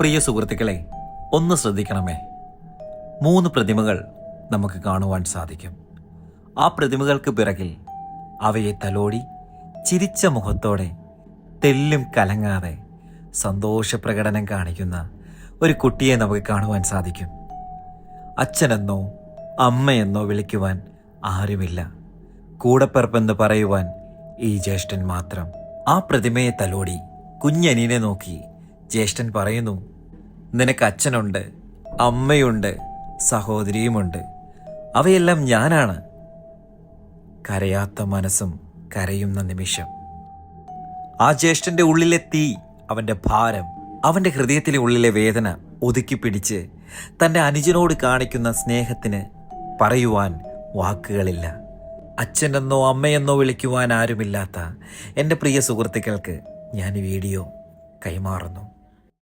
പ്രിയ സുഹൃത്തുക്കളെ, ഒന്ന് ശ്രദ്ധിക്കണമേ. 3 പ്രതിമകൾ നമുക്ക് കാണുവാൻ സാധിക്കും. ആ പ്രതിമകൾക്ക് പിറകിൽ അവയെ തലോടി ചിരിച്ച മുഖത്തോടെ തെല്ലും കലങ്ങാതെ സന്തോഷപ്രകടനം കാണിക്കുന്ന ഒരു കുട്ടിയെ നമുക്ക് കാണുവാൻ സാധിക്കും. അച്ഛനെന്നോ അമ്മയെന്നോ വിളിക്കുവാൻ ആരുമില്ല. കൂടപ്പിറപ്പെന്ന് പറയുവാൻ ഈ ജ്യേഷ്ഠൻ മാത്രം. ആ പ്രതിമയെ തലോടി കുഞ്ഞനിയനെ നോക്കി ജ്യേഷ്ഠൻ പറയുന്നു, നിനക്ക് അച്ഛനുണ്ട്, അമ്മയുണ്ട്, സഹോദരിയുമുണ്ട്. അവയെല്ലാം ഞാനാണ്. കരയാത്ത മനസ്സും കരയുന്ന നിമിഷം. ആ ജ്യേഷ്ഠന്റെ ഉള്ളിലെ തീ, അവന്റെ ഭാരം, അവന്റെ ഹൃദയത്തിലെ ഉള്ളിലെ വേദന ഒതുക്കിപ്പിടിച്ച് തൻ്റെ അനുജനോട് കാണിക്കുന്ന സ്നേഹത്തിന് പറയുവാൻ വാക്കുകളില്ല. അച്ഛനെന്നോ അമ്മയെന്നോ വിളിക്കുവാൻ ആരുമില്ലാത്ത എൻ്റെ പ്രിയ സുഹൃത്തുക്കൾക്ക് ഞാൻ ഈ വീഡിയോ കൈമാറുന്നു.